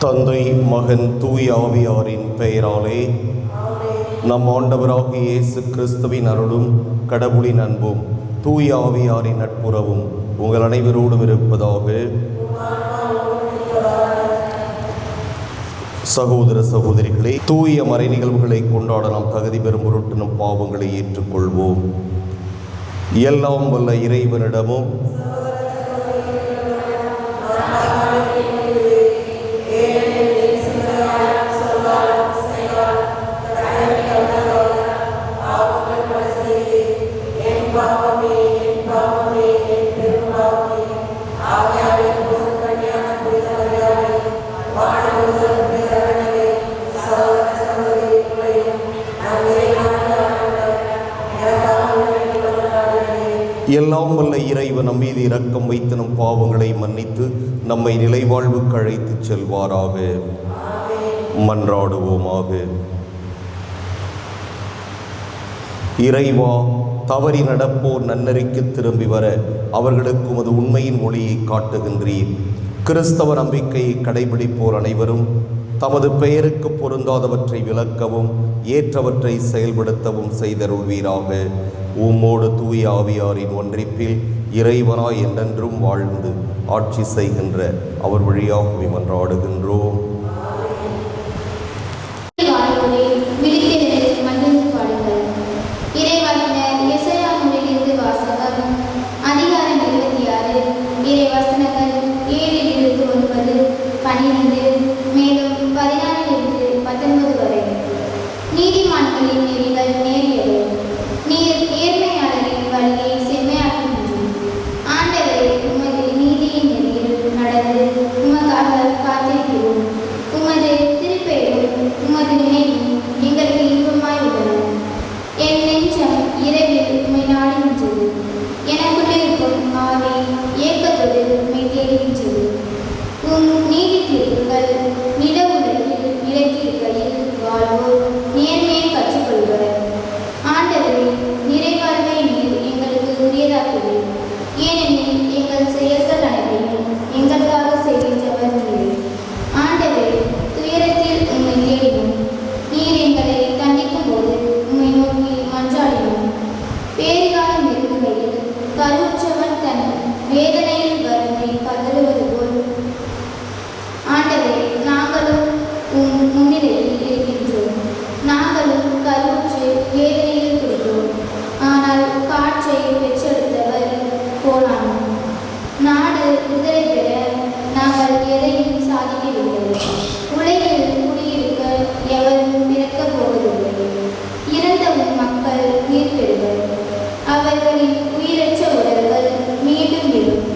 தந்தை, மகன், தூய ஆவியாரின் பெயராலே நம் ஆண்டவராகிய இயேசு கிறிஸ்துவின் அருளும் கடவுளின் அன்பும் தூய ஆவியாரின் நட்புறவும் உங்கள் அனைவரோடும் இருப்பதாக. சகோதர சகோதரிகளே, தூய மறை நிகழ்வுகளை கொண்டாட நாம் தகுதி பெறும் பொருட்டு நம் பாவங்களை ஏற்றுக்கொள்வோம். எல்லாம் வல்ல இறைவனிடமும் எல்லாம் வல்ல இறைவன் நம் மீது இரக்கம் வைத்து நம் பாவங்களை மன்னித்து நம்மை நிலைவாழ்வுக்கு அழைத்து செல்வாராக. மன்றாடுவோமாக. இறைவா, தவறி நடப்போர் நன்னறிக்கு திரும்பி வர அவர்களுக்கு உமது உண்மையின் ஒளியை காட்டுகின்றீர். கிறிஸ்தவ நம்பிக்கையை கடைபிடிப்போர் அனைவரும் தமது பெயருக்கு பொருந்தாதவற்றை விலக்கவும் ஏற்றவற்றை செயல்படுத்தவும் செய்தருள்வீராக. உம்மோடு தூய ஆவியாரின் ஒன்றிப்பில் இறைவனாய் என்றென்றும் வாழ்ந்து ஆட்சி செய்கின்ற அவர் வழியாக மன்றாடுகின்றோம். நீதிமான்களின் நெறிகள் நேரியது, நீர் நேர்மையாளரின் வழியை செம்மையாக்குகின்றீர். ஆண்டவரே, உமது நீதியின் நெறியில் நடந்து உமக்காக காத்திருக்கிறோம். உமது திருப்பெயரும் உமது நினைவும் எங்களுக்கு இன்பமாய் உள்ளன. என் நெஞ்சம் இரவில் உம்மை நாடுகின்றது, எனக்குள்ளிருக்கும் ஆவி ஏக்கத்தோடு உம்மை தேடுகின்றது. உம் நீதி தீர்ப்புகள் நில உலகில் இறக்கியிருக்கையில் வாழ்வோர் நேர்மையை கற்றுக்கொள்வர். ஆண்டவரே, நிறைவாழ்வை நீர் எங்களுக்கு உரியதாக்குவீர். ஏனெனில் எங்கள் செயல்கள் அனைத்தையும் எங்களுக்காக செய்கின்றவர் நீர். ஆண்டவரே, துயரத்தில் உம்மை தேடினோம். நீர் எங்களை தண்டிக்கும் போது உம்மை நோக்கி மன்றாடினோம். பேறுகாலம் நெருங்குகையில் கருவுற்றவன் தன் வேதனையில் வருந்தி கதறுவது போல் ஆண்டவரே, நாங்களும் உம் முன்னிலையில் இருக்கின்றோம். நாங்களும் கருவுற்று வேதனையில் கொடுத்தோம். ஆனால் காற்றை பெற்றெடுத்தவர் போனானோம். நாடு விடுதலை பெற நாங்கள் எதையும் சாதிக்கவில்லை. உலகில் குடியிருக்க எவரும் பிறக்கப் போவதில்லை. இறந்த உம் மக்கள் உயிர் பெறுவர். அவர்களின் உயிரற்ற உடல்கள் மீண்டும் எழும்.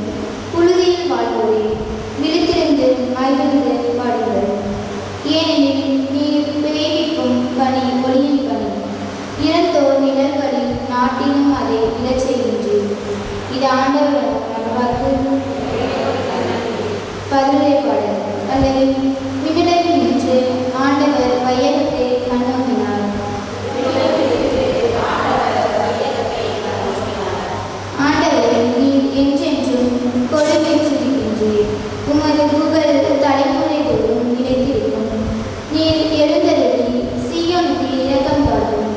புழுதியில் வாழ்வோரே, விழித்திருந்து மகிழ்ந்து பாடுங்கள். ஏனெனில் நீர் வேகிக்கும் பனி ஒளியின் பனி. இறந்தோர் நிழல்களில் நாட்டிலும் அதை விழச் செய்கின்றீர். இது ஆண்டவர் வாக்கு. பதிலுரை பாடல். அல்லது மின்னலில் நின்று ஆண்டவர் வையகத்தை கண்ணோக்கினார். ஆண்டவரை நீர் என்றென்றும் கொழுவெற்றிருக்கின்றீர். உமது புகழ் தலைமுறை தோறும் நிலைத்திருக்கும். நீர் எழுந்தருளி சீயோனுக்கு இரக்கம் காட்டும்.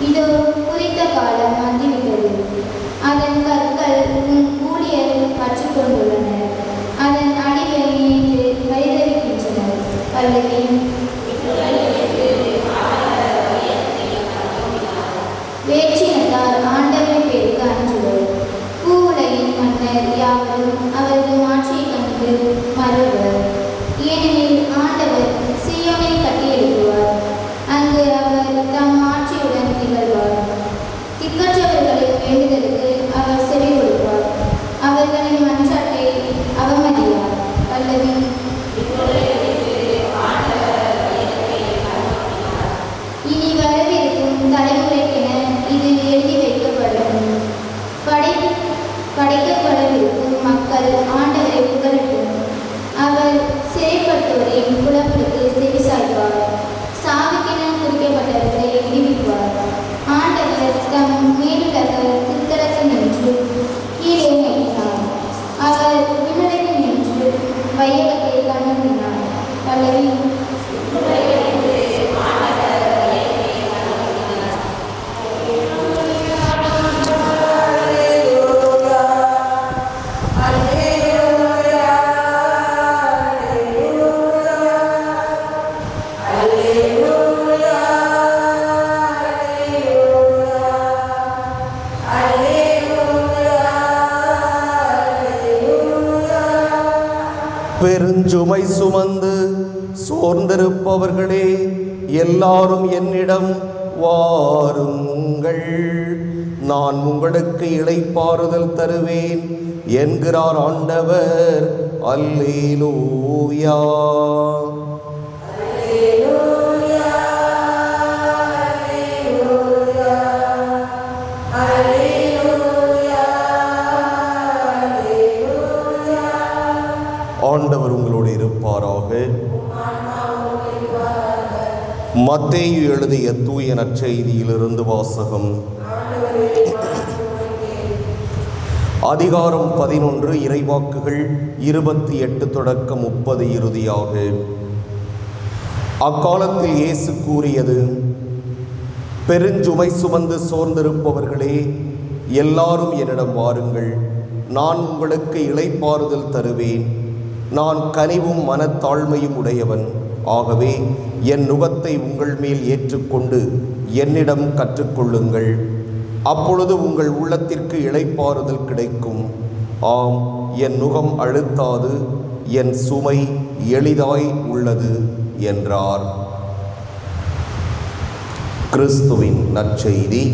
இதோ குறித்த காலம் வந்துவிட்டது. அதன் கற்கள் உன் ஊழியர் கற்றுக்கொண்டுள்ளனர். அதன் அடிவை நினைத்து பரிதவிக்கின்றனர். அல்லது வேற்றினத்தார் ஆண்டவரை பேருக்கு அஞ்சுவர். பூவுலகின் மன்னர் யாவரும் அவரது மாட்சியை கண்டு மறவர். ஏனெனில் ஆண்டவர் சீயோனை கட்டியெழுப்புவார். அங்கு அவர் தம் ஆட்சியுடன் திகழ்வார். திக்கற்றவர்களின் வேண்டுதலுக்கு அவர் செவி கொடுப்பார். அவர்களின் மன்றாட்டை அவமதியார். அல்லது இனி வரவிருக்கும் தலைமுறைக்கென இது பெருஞ்சுமை சுமந்து சோர்ந்திருப்பவர்களே, எல்லாரும் என்னிடம் வாருங்கள், நான் உங்களுக்கு இளைப்பாறுதல் தருவேன் என்கிறார் ஆண்டவர். அல்லேலூயா. ஆண்டவர் உங்களோடு இருப்பாராக. மத்தேயு எழுதிய தூய நற்செய்தியிலிருந்து வாசகம். அதிகாரம் 11, இறைவாக்குகள் 28 தொடக்கம் 30 இறுதியாக. அக்காலத்தில் இயேசு கூறியது: பெருஞ்சுமை சுமந்து சோர்ந்திருப்பவர்களே, எல்லாரும் என்னிடம் வாருங்கள், நான் உங்களுக்கு இளைப்பாறுதல் தருவேன். நான் கனிவும் மனத்தாழ்மையும் உடையவன். ஆகவே என் நுகத்தை உங்கள் மேல் ஏற்றுக்கொண்டு என்னிடம் கற்றுக்கொள்ளுங்கள். அப்பொழுது உங்கள் உள்ளத்திற்கு இளைப்பாறுதல் கிடைக்கும். ஆம், என் நுகம் அழுத்தாது, என் சுமை எளிதாய் உள்ளது என்றார். கிறிஸ்துவின் நற்செய்தி.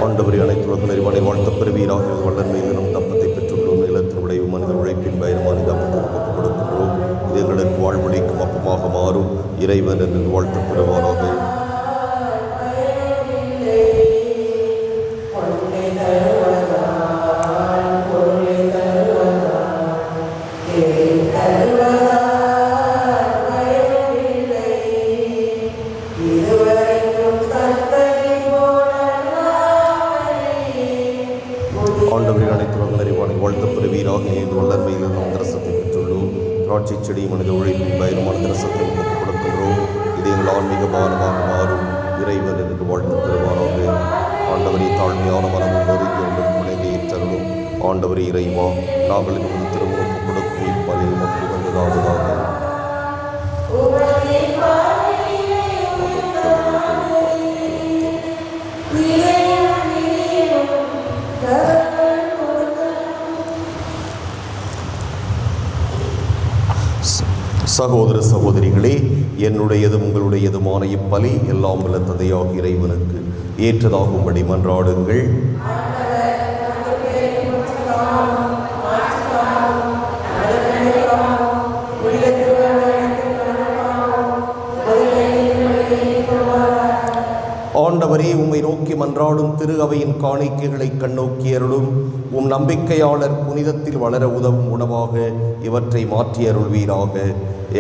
ஆண்டவரே, அனைத்து உலக நெறிவானை வாழ்த்தப் பெறுவீராக. வல்லன்மையிலும் தப்பத்தை பெற்றுள்ளோம். நிலத்தின் விளைவு மனித உழைப்பின் பயணமான தப்பத்தை ஒப்புக் கொடுக்கின்றோம். இது எங்களுக்கு வாழ்வழிக்கும் அப்பமாக மாறும். இறைவன் என்று வாழ்த்தப் பெறுவாராக. ஆண்டவரே, அனைத்து உலக நெறிவானை வாழ்த்தப் பெறுவீராக. இது வல்லன்மையிலும் நாம் தரிசனத்தை பெற்றுள்ளோம். திராட்சை செடி மனித உழைப்பின் பயணமான தரிசனத்தை ஒப்புக் கொடுக்கின்றோம். இது எங்கள் ஆன்மீக பானமாக மாறும். இறைவன் என்று வாழ்த்தப் பெறுவாராக. ஆண்டவரே, தாழ்மையான மனமும் நெருங்கி ஒன்றும் முனைந்து ஏற்றலும். ஆண்டவரே இறைவா, நாங்கள் எங்கள் திருமணம் கொடுக்கும் இப்பலி உமக்கு வந்ததாவதாக. சகோதர சகோதரிகளே, என்னுடையதும் உங்களுடையதுமான இப்பலி எல்லாம் வல்ல தந்தையாகிய இறைவனுக்கு ஏற்றதாகும்படி மன்றாடுங்கள். ஆண்டவரே, உம்மை நோக்கி மன்றாடும் திரு அவையின் காணிக்கைகளை கண்ணோக்கி அருளும். உம் நம்பிக்கையாளர் புனிதத்தில் வளர உதவும் உணவாக இவற்றை மாற்றி அருள்வீராக.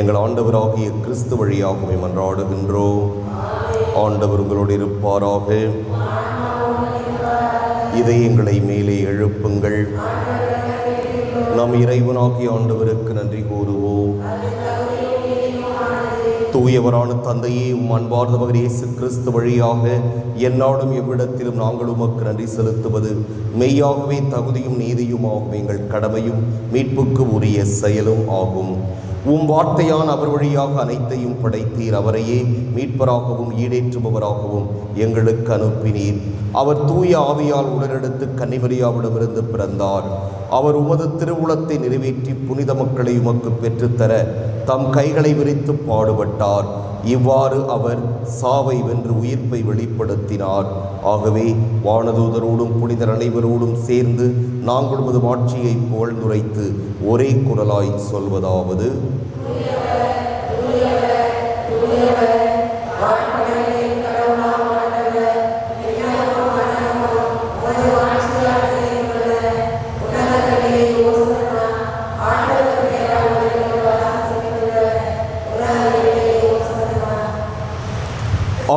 எங்கள் ஆண்டவராகிய கிறிஸ்து வழியாக மன்றாடுகின்றோம். ஆண்டவர் உங்களோடு இருப்பாராக. இதயங்களை மேலே எழுப்புங்கள். நம் இறைவனாகிய ஆண்டவருக்கு நன்றி கூறுவோம். தூயவரான தந்தையே, உம் அன்பார்ந்த மகன் இயேசு கிறிஸ்து வழியாக எந்நாளும் எவ்விடத்திலும் நாங்கள் உமக்கு நன்றி செலுத்துவது மெய்யாகவே தகுதியும் நீதியுமாகும் எங்கள் கடமையும் மீட்புக்கு உரிய செயலும் ஆகும். உம் வார்த்தையான் அவர் வழியாக அனைத்தையும் படைத்தீர். அவரையே மீட்பராகவும் ஈடேற்றுபவராகவும் எங்களுக்கு அனுப்பினீர். அவர் தூய ஆவியால் உடனெடுத்து கன்னிமரியாவிடமிருந்து பிறந்தார். அவர் உமது திருவுளத்தை நிறைவேற்றி புனித மக்களை உமக்கு பெற்றுத்தர தம் கைகளை விரித்து பாடுபட்டார். இவ்வாறு அவர் சாவை வென்று உயிர்ப்பை வெளிப்படுத்தினார். ஆகவே வானதூதரோடும் புனிதர் அனைவரோடும் சேர்ந்து நாங்கள் உமது மாட்சியை புகழ்ந்துரைத்து ஒரே குரலாய் சொல்வதாவது: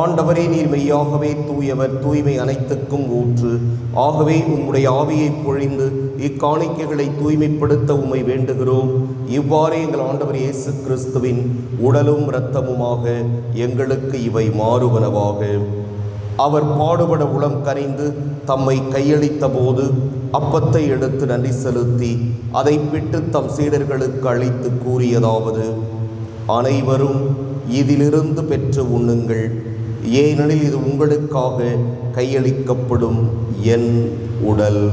ஆண்டவரே, நீர் மெய்யாகவே தூயவர், தூய்மை அனைத்துக்கும் ஊற்று. ஆகவே உம்முடைய ஆவியை பொழிந்து இக்காணிக்கைகளை தூய்மைப்படுத்த உம்மை வேண்டுகிறோம். இவ்வாறு எங்கள் ஆண்டவர் இயேசு கிறிஸ்துவின் உடலும் இரத்தமுமாக எங்களுக்கு இவை மாறுவனவாக. அவர் பாடுபட உளம் கனிந்து தம்மை கையளித்த போது அப்பத்தை எடுத்து நன்றி செலுத்தி அதை பிட்டு தம் சீடர்களுக்கு அளித்து கூறியதாவது: அனைவரும் இதிலிருந்து பெற்று உண்ணுங்கள், ஏனெனில் இது உங்களுக்காக கையளிக்கப்படும் என் உடல்.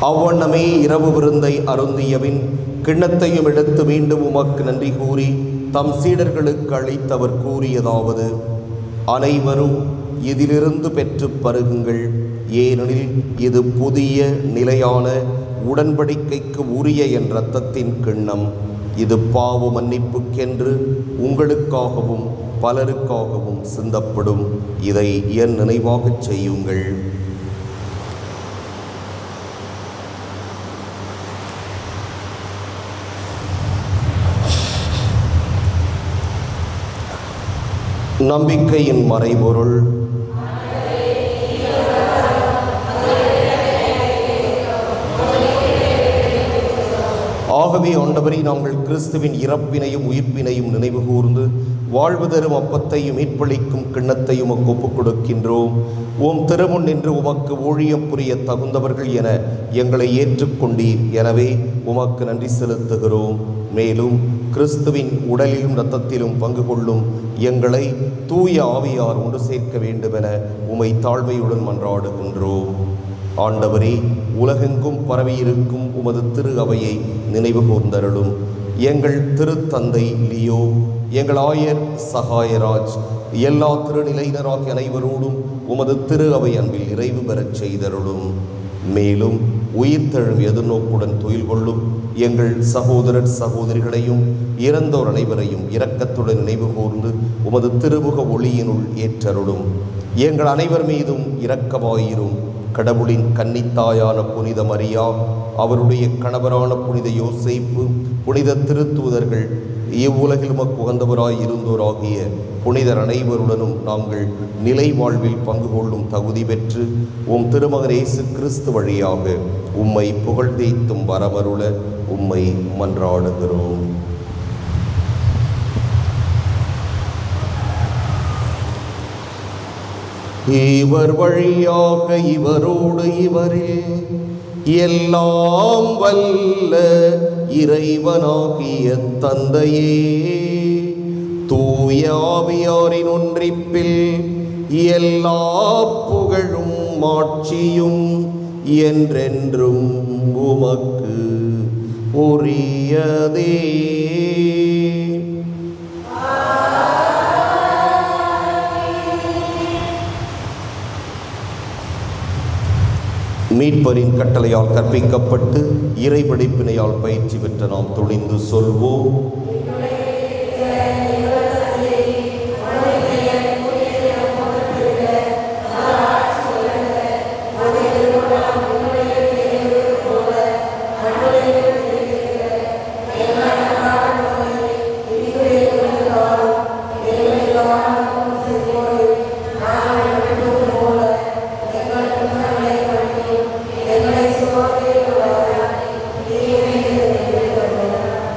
அவ்வண்ணமே இரவு விருந்தை அருந்தியபின் கிண்ணத்தையும் எடுத்து மீண்டும் உமக்கு நன்றி கூறி தம் சீடர்களுக்கு அளித்தவர் கூறியதாவது: அனைவரும் இதிலிருந்து பெற்று பருகுங்கள், ஏனெனில் இது புதிய நிலையான உடன்படிக்கைக்கு உரிய என் இரத்தத்தின் கிண்ணம். இது பாவ மன்னிப்புக்கென்று உங்களுக்காகவும் பலருக்காகவும் சிந்தப்படும். இதை என் நினைவாகச் செய்யுங்கள். நம்பிக்கையின் மறைபொருள். ஆகவே ஆண்டவரே, நாங்கள் கிறிஸ்துவின் இறப்பினையும் உயிர்ப்பினையும் நினைவு கூர்ந்து வாழ்வு தரும் அப்பத்தையும் மீட்பளிக்கும் கிண்ணத்தையும் ஒப்புக் கொடுக்கின்றோம். உம் திருமுன் நின்று உமக்கு ஊழியம் புரிய தகுந்தவர்கள் என எங்களை ஏற்றுக்கொண்டீர். எனவே உமக்கு நன்றி செலுத்துகிறோம். மேலும் கிறிஸ்துவின் உடலிலும் இரத்தத்திலும் பங்கு கொள்ளும் எங்களை தூய ஆவியார் ஒன்று சேர்க்க வேண்டுமென உமை தாழ்மையுடன் மன்றாடுகின்றோம். ஆண்டவரே, உலகெங்கும் பரவியிருக்கும் உமது திரு அவையை நினைவு கூர்ந்தருளும். எங்கள் திருத்தந்தை லியோ, எங்கள் ஆயர் சகாயராஜ், எல்லா திருநிலையினராகிய அனைவரோடும் உமது திரு அவை அன்பில் நிறைவு பெறச் செய்தருளும். மேலும் உயிர்த்தெழும் எதிர்நோக்குடன் துயில் கொள்ளும் எங்கள் சகோதரர் சகோதரிகளையும் இறந்தோர் அனைவரையும் இரக்கத்துடன் நினைவு கூர்ந்து உமது திருமுக ஒளியினுள் ஏற்றருளும். எங்கள் அனைவர் மீதும் இரக்கமாயிரும். கடவுளின் கன்னித்தாயான புனித மரியா, அவருடைய கணவரான புனித யோசேப்பு, புனித திருத்தூதர்கள், இவ்வுலகில் உமக்கு உகந்தவராய் இருந்தோராகிய புனிதர் அனைவருடனும் நாங்கள் நிலை வாழ்வில் பங்கு கொள்ளும் தகுதி பெற்று உம் திருமகன் இயேசு கிறிஸ்து வழியாக உம்மை புகழ்ந்தேத்தும் வரமருள உம்மை மன்றாடுகிறோம். இவர் வழியாக இவரோடு இவரில் எல்லாம் வல்ல இறைவனாகிய தந்தையே, தூய ஆவியாரின் ஒன்றிப்பில் எல்லா புகழும் மாட்சியும் என்றென்றும் உமக்கு உரியதே. மீட்பரின் கட்டளையால் கற்பிக்கப்பட்டு இறைபடிப்பினையால் பயிற்சி பெற்ற நாம் துணிந்து சொல்வோம்: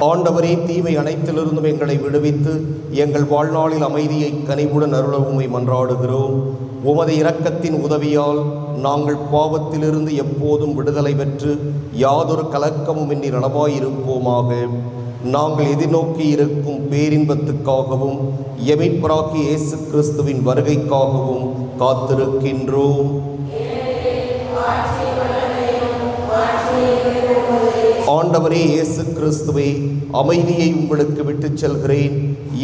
ஆண்டவரே, தீமை அனைத்திலிருந்தும் எங்களை விடுவித்து எங்கள் வாழ்நாளில் அமைதியை கனிவுடன் அருள உம்மை மன்றாடுகிறோம். உமது இரக்கத்தின் உதவியால் நாங்கள் பாவத்திலிருந்து எப்போதும் விடுதலை பெற்று யாதொரு கலக்கமுமின்றி நலமாயிருப்போமாக. நாங்கள் எதிர்நோக்கி இருக்கும் பேரின்பத்துக்காகவும் எமீட்பராகிய இயேசு கிறிஸ்துவின் வருகைக்காகவும் காத்திருக்கின்றோம். ஆண்டவரே இயேசு கிறிஸ்துவே, அமைதியை உங்களுக்கு விட்டுச் செல்கிறேன்,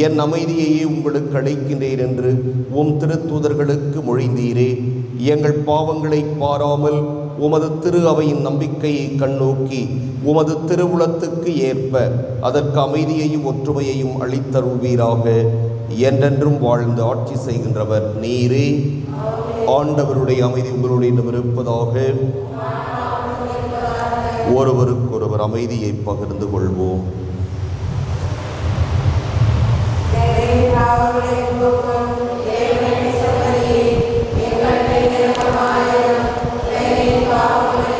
என் அமைதியையே உங்களுக்கு அளிக்கின்றேன் என்று உம் திருத்தூதர்களுக்கு மொழிந்தீரே. எங்கள் பாவங்களை பாராமல் உமது திரு அவையின் நம்பிக்கையை கண்ணோக்கி உமது திருவுளத்துக்கு ஏற்ப அதற்கு அமைதியையும் ஒற்றுமையையும் அளித்தருள்வீராக. என்றென்றும் வாழ்ந்து ஆட்சி செய்கின்றவர் நீரே. ஆண்டவருடைய அமைதி உங்களுடைய இருப்பதாக. ஒருவருக்கொருவர் அமைதியை பகிர்ந்து கொள்வோம். எங்கள்